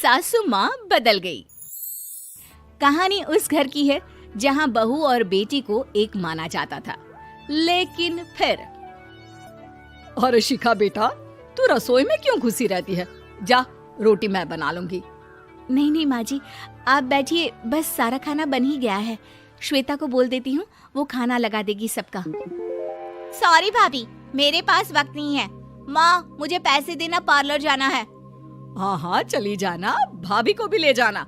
सासू माँ बदल गई। कहानी उस घर की है जहाँ बहू और बेटी को एक माना जाता था, लेकिन फिर अरे शिखा बेटा, तू रसोई में क्यों घुसी रहती है? जा, रोटी मैं बना लूंगी। नहीं नहीं माँ जी, आप बैठिए, बस सारा खाना बन ही गया है। श्वेता को बोल देती हूँ, वो खाना लगा देगी सबका। सॉरी भाभी, मेरे पास वक्त नहीं है। माँ, मुझे पैसे देना, पार्लर जाना है। हाँ हाँ चली जाना, भाभी को भी ले जाना।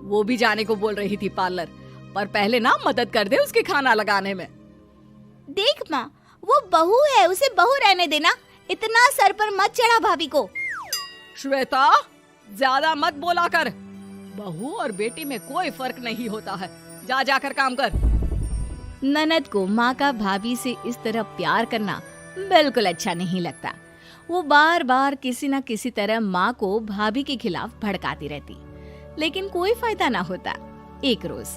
वो भी जाने को बोल रही थी पार्लर, पर पहले ना मदद कर दे उसके खाना लगाने में। देख माँ, वो बहू है, उसे बहू रहने देना, इतना सर पर मत चढ़ा भाभी को। श्वेता, ज्यादा मत बोला कर। बहू और बेटी में कोई फर्क नहीं होता है। जा जाकर काम कर। ननद को माँ का भाभी से इस तरह प्यार करना बिल्कुल अच्छा नहीं लगता। वो बार बार किसी न किसी तरह माँ को भाभी के खिलाफ भड़काती रहती, लेकिन कोई फायदा ना होता। एक रोज,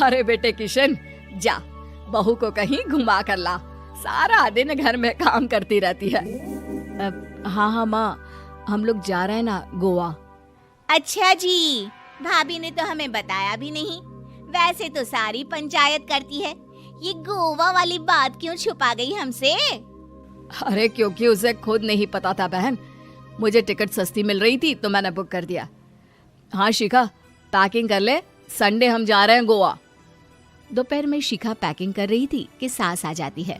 अरे बेटे किशन, जा बहू को कहीं घुमा कर ला, सारा दिन घर में काम करती रहती है। हाँ हाँ माँ, हम लोग जा रहे हैं ना गोवा। अच्छा जी, भाभी ने तो हमें बताया भी नहीं। वैसे तो सारी पंचायत करती है, ये गोवा वाली बात क्यों छुपा गई हमसे? अरे क्योंकि उसे खुद नहीं पता था बहन। मुझे टिकट सस्ती मिल रही थी तो मैंने बुक कर दिया। हाँ शिखा, पैकिंग कर ले, संडे हम जा रहे हैं गोवा। दोपहर में शिखा पैकिंग कर रही थी कि सास आ जाती है।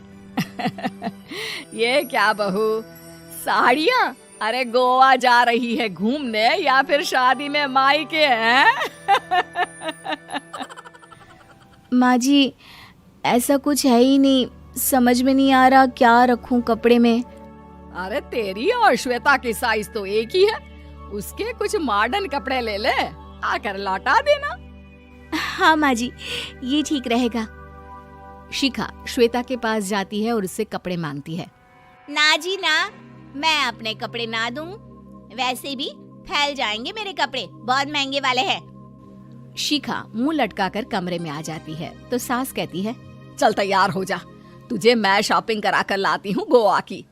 ये क्या बहू, साड़ियाँ? अरे गोवा जा रही है घूमने या फिर शादी में मायके हैं? माँ जी, ऐसा कुछ है ही नहीं, समझ में नहीं आ रहा क्या रखूं कपड़े में। अरे तेरी और श्वेता की साइज तो एक ही है, उसके कुछ मॉडर्न कपड़े ले ले, आकर लौटा देना। हाँ माँ जी, ये ठीक रहेगा। शिखा श्वेता के पास जाती है और उससे कपड़े मांगती है। ना जी ना, मैं अपने कपड़े ना दूं, वैसे भी फैल जाएंगे मेरे कपड़े, बहुत महंगे वाले हैं। शिखा मुंह लटकाकर कमरे में आ जाती है तो सास कहती है, चल तैयार हो जा, तुझे मैं शॉपिंग करा कर लाती हूँ गोवा की।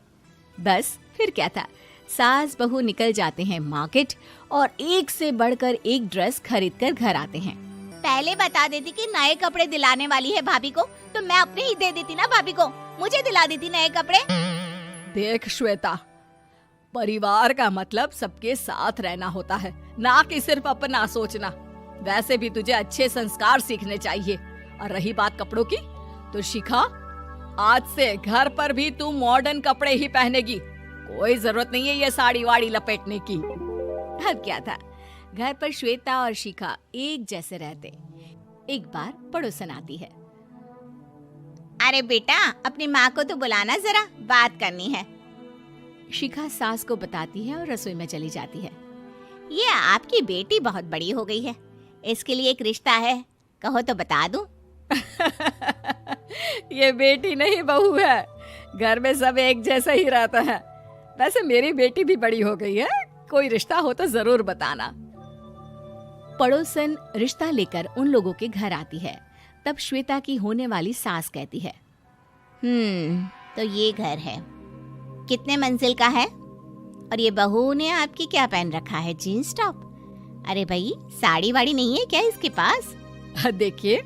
बस फिर क्या था, सास बहू निकल जाते हैं मार्केट और एक से बढ़कर एक ड्रेस खरीद कर घर आते हैं। पहले बता देती कि नए कपड़े दिलाने वाली है भाभी को, तो मैं अपने ही दे देती ना भाभी को, मुझे दिला देती नए कपड़े। देख श्वेता, परिवार का मतलब सबके साथ रहना होता है, ना कि सिर्फ अपना सोचना। वैसे भी तुझे अच्छे संस्कार सीखने चाहिए। और रही बात कपड़ों की, तो शिखा, आज से घर पर भी तू मॉडर्न कपड़े ही पहनेगी। कोई जरूरत नहीं है ये साड़ी वाड़ी लपेटने की। अब क्या था, घर पर श्वेता और शिखा एक जैसे रहते। एक बार पड़ोसन आती है। अरे बेटा, अपनी माँ को तो बुलाना जरा, बात करनी है। शिखा सास को बताती है और रसोई में चली जाती है। ये आपकी बेटी बहुत बड़ी हो गई है, इसके लिए एक रिश्ता है, कहो तो बता दूं। ये बेटी नहीं बहू है, घर में सब एक जैसा ही रहता है। वैसे मेरी बेटी भी बड़ी हो गई है, कोई रिश्ता हो तो जरूर बताना। पड़ोसन रिश्ता लेकर उन लोगों के घर आती है। तब श्वेता की होने वाली सास कहती है, तो ये घर है, कितने मंजिल का है? और ये बहू ने आपकी क्या पहन रखा है, जीन्स टॉप? अरे भाई, साड़ी वाड़ी नहीं है क्या इसके पास? देखिए,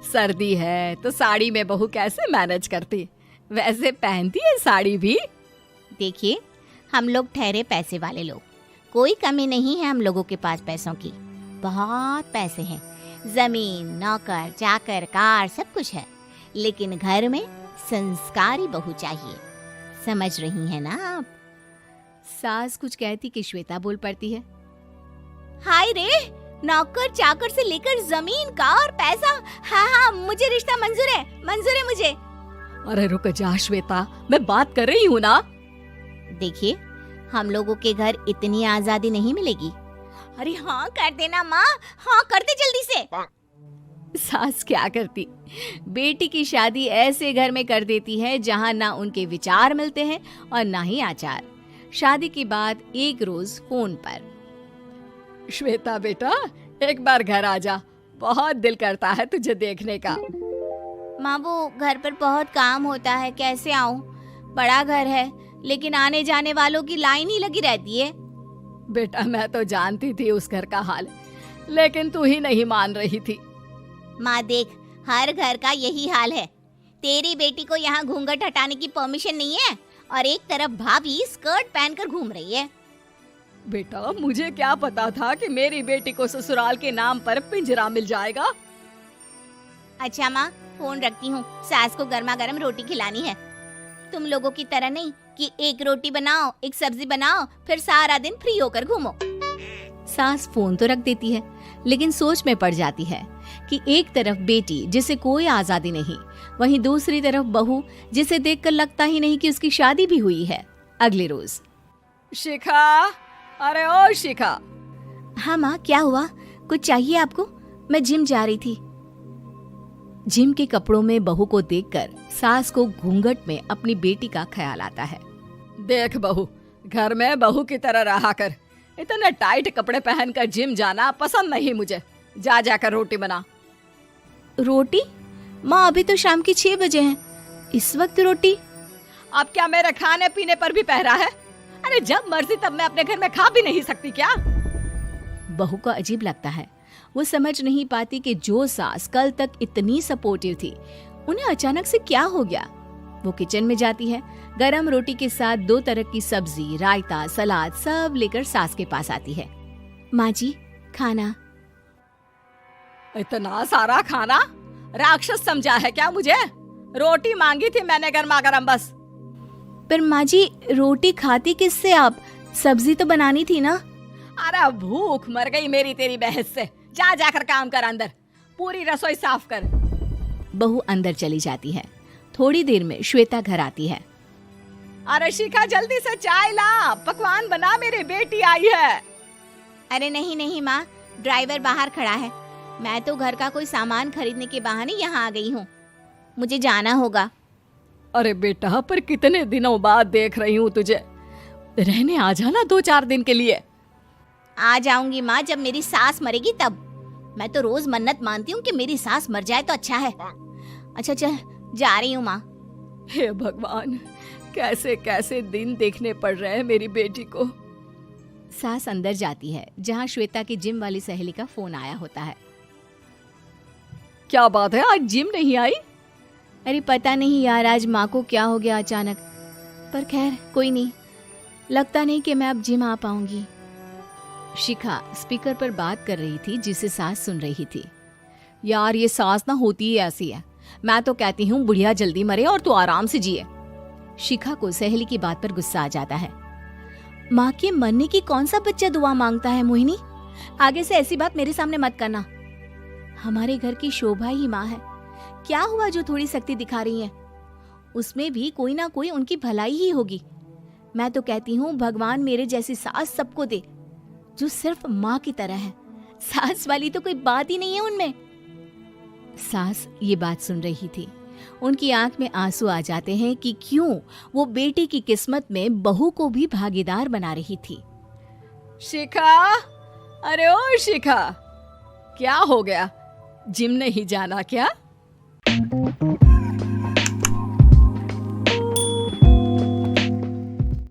सर्दी है तो साड़ी में बहू कैसे मैनेज करती, वैसे पहनती है साड़ी भी। देखिए, हम लोग ठहरे पैसे वाले लोग, कोई कमी नहीं है हम लोगों के पास पैसों की, बहुत पैसे हैं, जमीन, नौकर चाकर, कार, सब कुछ है, लेकिन घर में संस्कारी बहू चाहिए। समझ रही हैं ना आप? सास कुछ कहती कि श्वेता बोल पड़ती है, हाय रे, नौकर चाकर से लेकर जमीन, कार, पैसा, हाँ, मुझे रिश्ता मंजूर है मुझे। अरे रुक जा श्वेता, मैं बात कर रही हूँ ना। देखिए, हम लोगों के घर इतनी आजादी नहीं मिलेगी। अरे हाँ कर देना माँ, हाँ कर दे जल्दी से। सास क्या करती, बेटी की शादी ऐसे घर में कर देती है जहाँ ना उनके विचार मिलते हैं और ना ही आचार। शादी के बाद एक रोज फोन पर, श्वेता बेटा, एक बार घर आ जा, बहुत दिल करता है तुझे देखने का। माँ, वो घर पर बहुत काम होता है, कैसे आऊँ? बड़ा घर है, लेकिन आने जाने वालों की लाइन ही लगी रहती है। बेटा मैं तो जानती थी उस घर का हाल, लेकिन तू ही नहीं मान रही थी। माँ देख, हर घर का यही हाल है। तेरी बेटी को यहाँ घूंघट हटाने की परमिशन नहीं है और एक तरफ भाभी स्कर्ट पहनकर घूम रही है। बेटा मुझे क्या पता था कि मेरी बेटी को ससुराल के नाम पर पिंजरा मिल जाएगा। अच्छा माँ, फोन रखती हूँ, सास को गर्मा गर्म रोटी खिलानी है। तुम लोगों की तरह नहीं कि एक रोटी बनाओ, एक सब्जी बनाओ, फिर सारा दिन फ्री होकर घूमो। सास फोन तो रख देती है, लेकिन सोच में पड़ जाती है कि एक तरफ बेटी जिसे कोई आजादी नहीं, वहीं दूसरी तरफ बहू जिसे देखकर लगता ही नहीं कि उसकी शादी भी हुई है। अगले रोज। शिखा, अरे ओ शिखा। हाँ माँ, क्या हुआ? कुछ चाहिए आपको? मैं जिम जा रही थी। जिम के कपड़ों में बहू को देखकर सास को घूंघट में अपनी बेटी का ख्याल आता है। देख बहू, घर में बहू की तरह रहा कर। इतने टाइट कपड़े पहनकर जिम जाना पसंद नहीं मुझे। जा जाकर रोटी बना। रोटी? माँ अभी तो शाम के 6 बजे हैं, इस वक्त रोटी? अब क्या मेरे खाने पीने पर भी पहरा है? अरे जब मर्जी तब मैं अपने घर में खा भी नहीं सकती क्या? बहू को अजीब लगता है। वो समझ नहीं पाती कि जो सास कल तक इतनी सपोर्टिव थी, उन्हें अचानक से क्या हो गया। वो किचन में जाती है, गरम रोटी के साथ 2 तरह की सब्जी, रायता, सलाद सब लेकर सास के पास आती है। माँ जी, खाना। इतना सारा खाना? राक्षस समझा है क्या मुझे? रोटी मांगी थी मैंने गर्मा गर्म बस। पर माँ जी, रोटी खाती किससे आप? सब्जी तो बनानी थी ना। अरे भूख मर गई मेरी तेरी बहस से। जा जाकर काम कर, अंदर पूरी रसोई साफ कर। बहू अंदर चली जाती है। थोड़ी देर में श्वेता घर आती है। अरे शिखा, जल्दी से चाय ला, पकवान बना, मेरी बेटी आई है। अरे नहीं नहीं माँ, ड्राइवर बाहर खड़ा है। मैं तो घर का कोई सामान खरीदने के बहाने यहाँ आ गई हूँ, मुझे जाना होगा। अरे बेटा, पर कितने दिनों बाद देख रही हूँ तुझे। रहने आ जाना 2-4 दिन के लिए। आ जाऊंगी माँ, जब मेरी सास मरेगी तब। मैं तो रोज मन्नत मानती हूँ कि मेरी सास मर जाए तो अच्छा है। अच्छा चल, जा रही हूँ माँ। हे भगवान, कैसे कैसे दिन देखने पड़ रहे हैं मेरी बेटी को। सास अंदर जाती है, जहाँ श्वेता की जिम वाली सहेली का फोन आया होता है। क्या बात है, आज जिम नहीं आई? अरे पता नहीं यार, आज माँ को क्या हो गया अचानक। पर खैर कोई नहीं, लगता नहीं कि मैं अब जिम आ पाऊंगी। शिखा स्पीकर पर बात कर रही थी, जिसे सास सुन रही थी। यार ये सास ना होती ही ऐसी है। मैं तो कहती हूँ बुढ़िया जल्दी मरे और तू आराम से जिए। शिखा को सहेली की बात पर गुस्सा आ जाता है। माँ के मरने की कौन सा बच्चा दुआ मांगता है मोहिनी? आगे से ऐसी बात मेरे सामने मत करना। हमारे घर की शोभा ही माँ है। क्या हुआ जो थोड़ी सख्ती दिखा रही है? उसमें भी कोई ना कोई उनकी भलाई ही होगी। मैं तो कहती हूँ भगवान मेरे जैसी सास सबको दे, जो सिर्फ माँ की तरह है। सास वाली तो कोई बात ही नहीं है उनमें। सास ये बात सुन रही थी। उनकी आंख में आंसू आ जाते हैं कि क्यों वो बेटी की किस्मत में बहू को भी भागीदार बना रही थी। शिखा, अरे ओ शिखा, क्या हो गया? जिम नहीं जाना क्या?